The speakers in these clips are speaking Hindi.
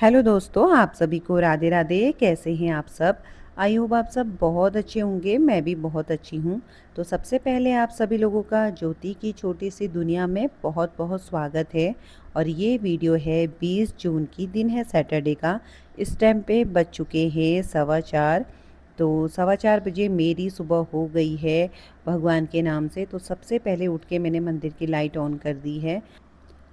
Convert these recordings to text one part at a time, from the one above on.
हेलो दोस्तों, आप सभी को राधे राधे। कैसे हैं आप सब? आई होप आप सब बहुत अच्छे होंगे। मैं भी बहुत अच्छी हूँ। तो सबसे पहले आप सभी लोगों का ज्योति की छोटी सी दुनिया में बहुत बहुत स्वागत है। और ये वीडियो है 20 जून की, दिन है सैटरडे का। इस टाइम पे बज चुके हैं 4:15। तो 4:15 बजे मेरी सुबह हो गई है भगवान के नाम से। तो सबसे पहले उठ के मैंने मंदिर की लाइट ऑन कर दी है।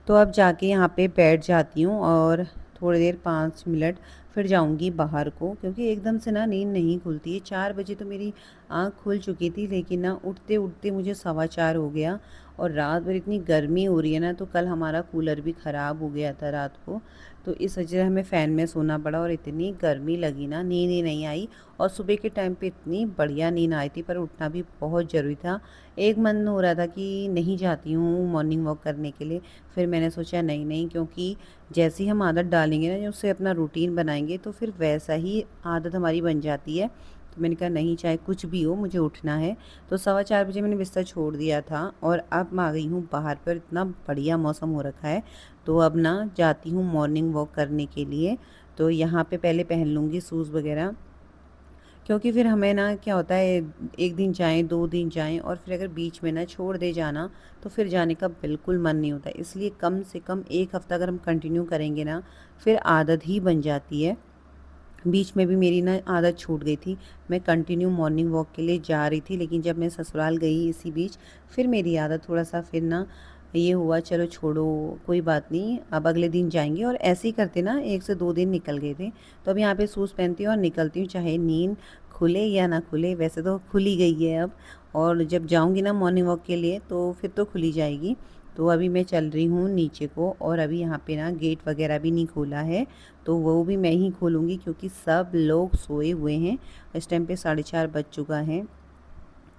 तो अब जाके यहाँ पे बैठ जाती हूँ और थोड़ी देर 5 मिनट फिर जाऊँगी बाहर को, क्योंकि एकदम से ना नींद नहीं खुलती है। 4 बजे तो मेरी आँख खुल चुकी थी, लेकिन ना उठते उठते मुझे 4:15 हो गया। और रात भर इतनी गर्मी हो रही है ना, तो कल हमारा कूलर भी ख़राब हो गया था रात को। तो इस वजह से हमें फ़ैन में सोना पड़ा और इतनी गर्मी लगी ना, नींद ही नहीं आई। और सुबह के टाइम पे इतनी बढ़िया नींद आई थी, पर उठना भी बहुत ज़रूरी था। एक मन हो रहा था कि नहीं जाती हूँ मॉर्निंग वॉक करने के लिए। फिर मैंने सोचा नहीं नहीं, क्योंकि जैसी हम आदत डालेंगे ना, उससे अपना रूटीन बनाएंगे, तो फिर वैसा ही आदत हमारी बन जाती है। तो मैंने कहा नहीं, चाहे कुछ भी हो मुझे उठना है। तो 4:15 बजे मैंने बिस्तर छोड़ दिया था और अब मैं आ गई हूँ बाहर पर। इतना बढ़िया मौसम हो रखा है। तो अब ना जाती हूँ मॉर्निंग वॉक करने के लिए। तो यहाँ पे पहले पहन लूँगी शूज़ वगैरह, क्योंकि फिर हमें ना क्या होता है, एक दिन जाएँ, 2 दिन जाएँ और फिर अगर बीच में ना छोड़ दे जाना, तो फिर जाने का बिल्कुल मन नहीं होता। इसलिए कम से कम 1 हफ़्ता अगर हम कंटिन्यू करेंगे ना, फिर आदत ही बन जाती है। बीच में भी मेरी ना आदत छूट गई थी। मैं कंटिन्यू मॉर्निंग वॉक के लिए जा रही थी, लेकिन जब मैं ससुराल गई इसी बीच, फिर मेरी आदत थोड़ा-सा फिर ना ये हुआ, चलो छोड़ो, कोई बात नहीं, अब अगले दिन जाएँगे। और ऐसे ही करते ना 1 से 2 दिन निकल गए थे। तो अब यहाँ पे शूज़ पहनती हूँ और निकलती हूँ, चाहे नींद खुले या ना खुले। वैसे तो खुल ही गई है अब, और जब जाऊँगी ना मॉर्निंग वॉक के लिए, तो फिर तो खुल ही जाएगी। तो अभी मैं चल रही हूँ नीचे को, और अभी यहाँ पे ना गेट वगैरह भी नहीं खोला है। तो वो भी मैं ही खोलूँगी, क्योंकि सब लोग सोए हुए हैं। इस टाइम पे 4:30 बज चुका है।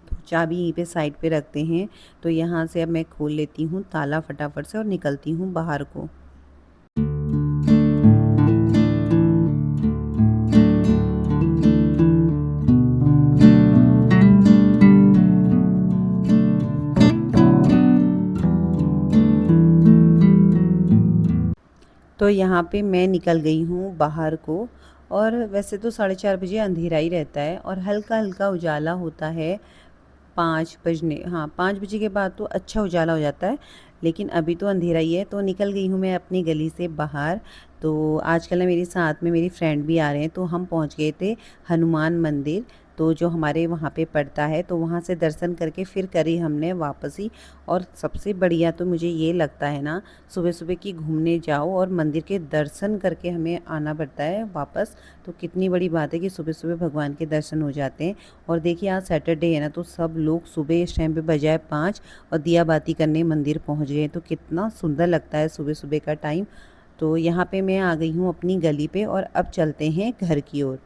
तो चाबी यहीं पे साइड पे रखते हैं। तो यहाँ से अब मैं खोल लेती हूँ ताला फटाफट से और निकलती हूँ बाहर को। तो यहाँ पे मैं निकल गई हूँ बाहर को। और वैसे तो 4:30 बजे अंधेरा ही रहता है और हल्का-हल्का उजाला होता है। 5 बजने, हाँ, 5 बजे के बाद तो अच्छा उजाला हो जाता है, लेकिन अभी तो अंधेरा ही है। तो निकल गई हूँ मैं अपनी गली से बाहर। तो आजकल ना मेरे साथ में मेरी फ्रेंड भी आ रहे हैं, तो हम पहुँच गए थे हनुमान मंदिर, तो जो हमारे वहाँ पे पड़ता है। तो वहाँ से दर्शन करके फिर करी हमने वापसी। और सबसे बढ़िया तो मुझे ये लगता है ना, सुबह-सुबह की घूमने जाओ और मंदिर के दर्शन करके हमें आना पड़ता है वापस। तो कितनी बड़ी बात है कि सुबह-सुबह भगवान के दर्शन हो जाते हैं। और देखिए आज सैटरडे है ना, तो सब लोग सुबह इस टाइम पे बजाए 5 और दिया बाती करने मंदिर पहुंच गए। तो कितना सुंदर लगता है सुबह सुबह का टाइम। तो यहाँ पे मैं आ गई हूँ अपनी गली पे, और अब चलते हैं घर की ओर।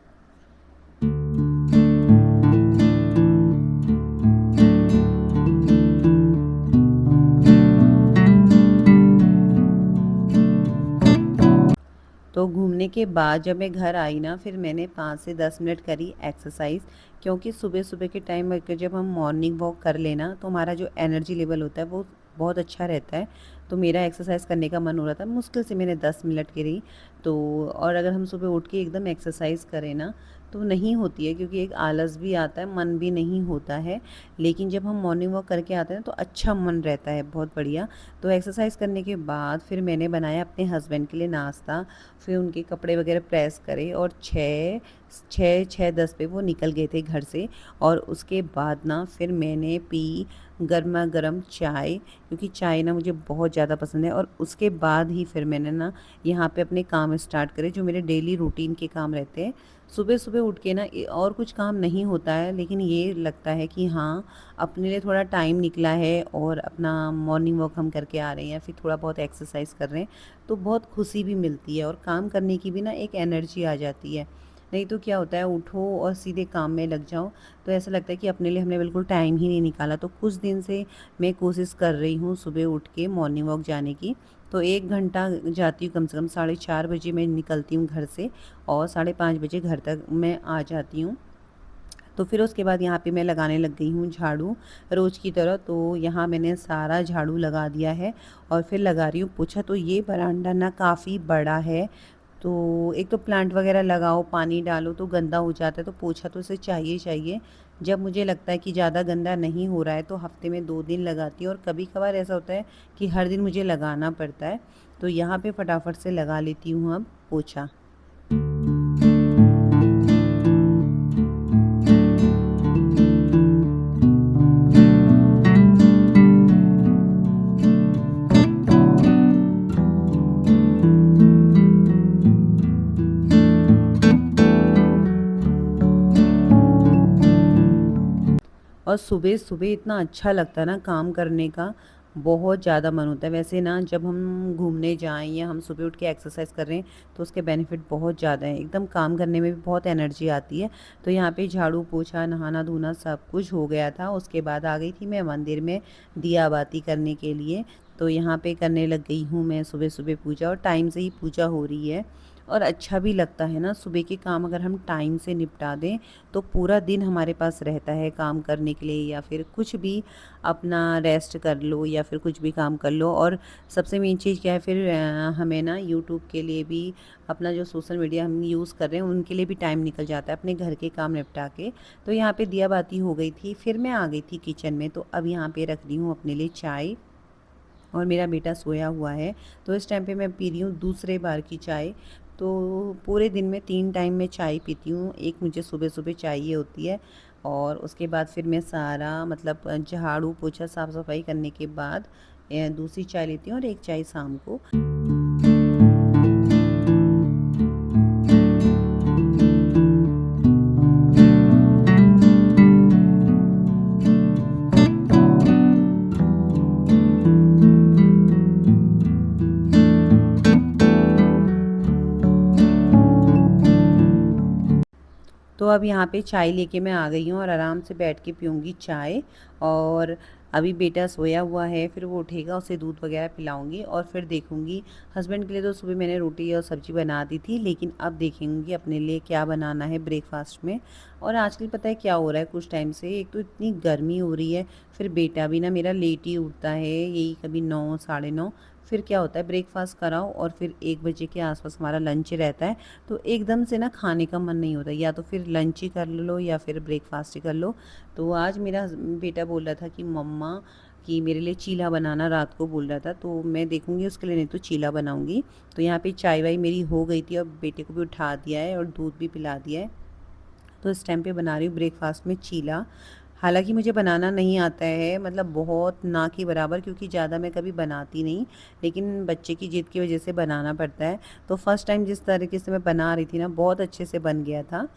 तो घूमने के बाद जब मैं घर आई ना, फिर मैंने 5 से 10 मिनट करी एक्सरसाइज। क्योंकि सुबह सुबह के टाइम अगर जब हम मॉर्निंग वॉक कर लेना, तो हमारा जो एनर्जी लेवल होता है वो बहुत अच्छा रहता है। तो मेरा एक्सरसाइज करने का मन हो रहा था, मुश्किल से मैंने 10 मिनट करी। तो और अगर हम सुबह उठ के एकदम एक्सरसाइज करें ना, तो नहीं होती है, क्योंकि एक आलस भी आता है, मन भी नहीं होता है। लेकिन जब हम मॉर्निंग वॉक करके आते हैं तो अच्छा मन रहता है, बहुत बढ़िया। तो एक्सरसाइज करने के बाद फिर मैंने बनाया अपने हस्बैंड के लिए नाश्ता। फिर उनके कपड़े वगैरह प्रेस करे, और 6:10 पे वो निकल गए थे घर से। और उसके बाद ना फिर मैंने पी गर्मा गर्म चाय, क्योंकि चाय ना मुझे बहुत ज़्यादा पसंद है। और उसके बाद ही फिर मैंने ना यहाँ पे अपने काम स्टार्ट करे, जो मेरे डेली रूटीन के काम रहते हैं। सुबह सुबह उठ के ना और कुछ काम नहीं होता है, लेकिन ये लगता है कि हाँ, अपने लिए थोड़ा टाइम निकला है और अपना मॉर्निंग वॉक हम करके आ रहे हैं, या फिर थोड़ा बहुत एक्सरसाइज कर रहे हैं, तो बहुत खुशी भी मिलती है और काम करने की भी ना एक एनर्जी आ जाती है। नहीं तो क्या होता है, उठो और सीधे काम में लग जाओ, तो ऐसा लगता है कि अपने लिए हमने बिल्कुल टाइम ही नहीं निकाला। तो कुछ दिन से मैं कोशिश कर रही हूँ सुबह उठ के मॉर्निंग वॉक जाने की। तो 1 घंटा जाती हूँ कम से कम। 4:30 बजे मैं निकलती हूँ घर से, और 5:30 बजे घर तक मैं आ जाती हूँ। तो फिर उसके बाद यहाँ पे मैं लगाने लग गई हूँ झाड़ू, रोज़ की तरह। तो यहाँ मैंने सारा झाड़ू लगा दिया है और फिर लगा रही हूँ पोछा। तो ये बरामदा ना काफ़ी बड़ा है, तो एक तो प्लांट वगैरह लगाओ, पानी डालो तो गंदा हो जाता है, तो पोछा तो इसे चाहिए ही चाहिए। जब मुझे लगता है कि ज़्यादा गंदा नहीं हो रहा है तो हफ़्ते में 2 दिन लगाती हूँ, और कभी-कभार ऐसा होता है कि हर दिन मुझे लगाना पड़ता है। तो यहाँ पे फटाफट से लगा लेती हूँ अब पोछा। और सुबह-सुबह इतना अच्छा लगता है ना काम करने का, बहुत ज़्यादा मन होता है। वैसे ना जब हम घूमने जाएँ या हम सुबह उठ के एक्सरसाइज़ कर रहे हैं, तो उसके बेनिफिट बहुत ज़्यादा हैं। एकदम काम करने में भी बहुत एनर्जी आती है। तो यहाँ पे झाड़ू, पोछा, नहाना-धोना सब कुछ हो गया था। उसके बाद आ गई थी मैं मंदिर में दिया बाती करने के लिए। तो यहाँ पे करने लग गई हूँ मैं सुबह-सुबह पूजा, और टाइम से ही पूजा हो रही है। और अच्छा भी लगता है ना, सुबह के काम अगर हम टाइम से निपटा दें तो पूरा दिन हमारे पास रहता है काम करने के लिए, या फिर कुछ भी अपना रेस्ट कर लो या फिर कुछ भी काम कर लो। और सबसे मेन चीज़ क्या है फिर, हमें ना यूट्यूब के लिए भी, अपना जो सोशल मीडिया हम यूज़ कर रहे हैं उनके लिए भी टाइम निकल जाता है अपने घर के काम निपटा के। तो यहाँ पे दिया बाती हो गई थी, फिर मैं आ गई थी किचन में। तो अब यहाँ पे रख रही हूँ अपने लिए चाय, और मेरा बेटा सोया हुआ है। तो इस टाइम पे मैं पी रही हूँ दूसरे बार की चाय। तो पूरे दिन में 3 टाइम मैं चाय पीती हूँ। एक मुझे सुबह-सुबह चाहिए होती है, और उसके बाद फिर मैं सारा मतलब झाड़ू, पोछा, साफ-सफाई करने के बाद दूसरी चाय लेती हूँ, और एक चाय शाम को। तो अब यहाँ पे चाय लेके मैं आ गई हूँ, और आराम से बैठ के पीऊँगी चाय। और अभी बेटा सोया हुआ है, फिर वो उठेगा, उसे दूध वगैरह पिलाऊँगी, और फिर देखूँगी। हस्बैंड के लिए तो सुबह मैंने रोटी और सब्ज़ी बना दी थी, लेकिन अब देखेंगी अपने लिए क्या बनाना है ब्रेकफ़ास्ट में। और आजकल पता है क्या हो रहा है कुछ टाइम से, एक तो इतनी गर्मी हो रही है, फिर बेटा भी ना मेरा लेट ही उठता है, यही कभी 9 साढ़े 9। फिर क्या होता है, ब्रेकफ़ास्ट कराओ और फिर 1 बजे के आस-पास हमारा लंच रहता है। तो एकदम से ना खाने का मन नहीं होता, या तो फिर लंच ही कर लो या फिर ब्रेकफ़ास्ट ही कर लो। तो आज मेरा बेटा बोल रहा था कि मम्मा, कि मेरे लिए चीला बनाना, रात को बोल रहा था, तो मैं देखूँगी उसके लिए, नहीं तो चीला बनाऊँगी। तो यहाँ पे चाय-वाय मेरी हो गई थी, और बेटे को भी उठा दिया है और दूध भी पिला दिया है। तो इस टाइम पे बना रही हूँ ब्रेकफ़ास्ट में चीला। हालाँकि मुझे बनाना नहीं आता है, मतलब बहुत ना के बराबर, क्योंकि ज़्यादा मैं कभी बनाती नहीं, लेकिन बच्चे की ज़िद की वज़ह से बनाना पड़ता है। तो फर्स्ट टाइम जिस तरीके से मैं बना रही थी ना, बहुत अच्छे से बन गया था।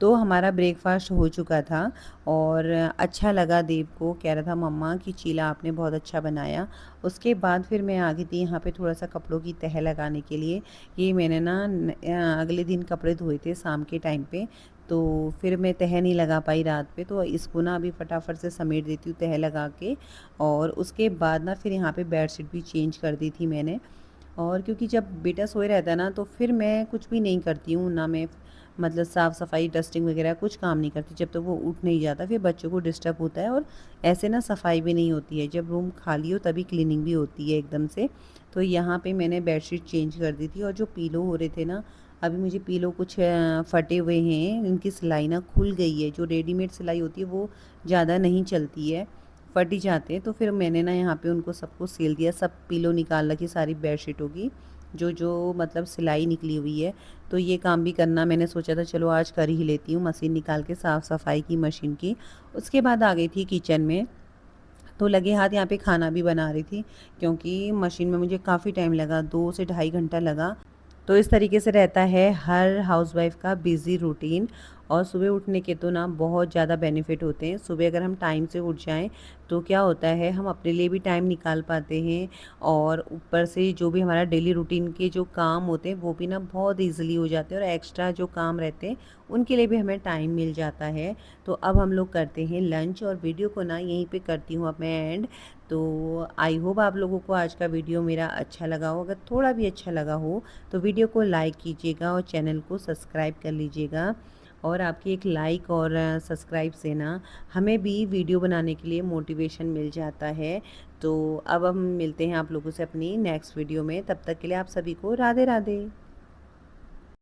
तो हमारा ब्रेकफ़ास्ट हो चुका था, और अच्छा लगा देव को, कह रहा था मम्मा कि चीला आपने बहुत अच्छा बनाया। उसके बाद फिर मैं आ गई थी यहाँ पे थोड़ा-सा कपड़ों की तह लगाने के लिए। ये मैंने ना अगले दिन कपड़े धोए थे शाम के टाइम पे, तो फिर मैं तह नहीं लगा पाई रात पे, तो इसको ना अभी फटाफट से समेट देती हूँ तह लगा के। और उसके बाद ना फिर यहाँ पे बेडशीट भी चेंज कर दी थी मैंने। और क्योंकि जब बेटा सोए रहता है ना, तो फिर मैं कुछ भी नहीं करती हूँ, ना मैं मतलब साफ़-सफ़ाई, डस्टिंग वग़ैरह कुछ काम नहीं करती जब तक वो उठ नहीं जाता, फिर बच्चों को डिस्टर्ब होता है, और ऐसे ना सफाई भी नहीं होती है। जब रूम खाली हो तभी क्लीनिंग भी होती है एकदम से। तो यहाँ पे मैंने बेडशीट चेंज कर दी थी, और जो पीलो हो रहे थे ना, अभी मुझे पीलो कुछ फटे हुए हैं, इनकी सिलाई ना खुल गई है। जो रेडीमेड सिलाई होती है वो ज़्यादा नहीं चलती है, फट ही जाते हैं। तो फिर मैंने ना यहाँ पे उनको सबको सिल दिया, सब पीलो निकाल रखी सारी बेडशीटों की, जो मतलब सिलाई निकली हुई है। तो ये काम भी करना मैंने सोचा था, चलो आज कर ही लेती हूँ, मशीन निकाल के साफ़ सफाई की मशीन की। उसके बाद आ गई थी किचन में, तो लगे हाथ यहाँ पे खाना भी बना रही थी, क्योंकि मशीन में मुझे काफ़ी टाइम लगा, 2 से ढाई घंटा लगा। तो इस तरीके से रहता है हर हाउसवाइफ़ का बिज़ी रूटीन। और सुबह उठने के तो ना बहुत ज़्यादा बेनिफिट होते हैं। सुबह अगर हम टाइम से उठ जाएँ तो क्या होता है, हम अपने लिए भी टाइम निकाल पाते हैं और ऊपर से जो भी हमारा डेली रूटीन के जो काम होते हैं वो भी ना बहुत ईज़िली हो जाते हैं और एक्स्ट्रा जो काम रहते हैं उनके लिए भी हमें टाइम मिल जाता है। तो अब हम लोग करते हैं लंच और वीडियो को ना यहीं पे करती हूँ अब मैं एंड। तो आई होप आप लोगों को आज का वीडियो मेरा अच्छा लगा हो। अगर थोड़ा भी अच्छा लगा हो तो वीडियो को लाइक कीजिएगा और चैनल को सब्सक्राइब कर लीजिएगा। और आपकी एक लाइक और सब्सक्राइब से ना हमें भी वीडियो बनाने के लिए मोटिवेशन मिल जाता है। तो अब हम मिलते हैं आप लोगों से अपनी नेक्स्ट वीडियो में। तब तक के लिए आप सभी को राधे राधे।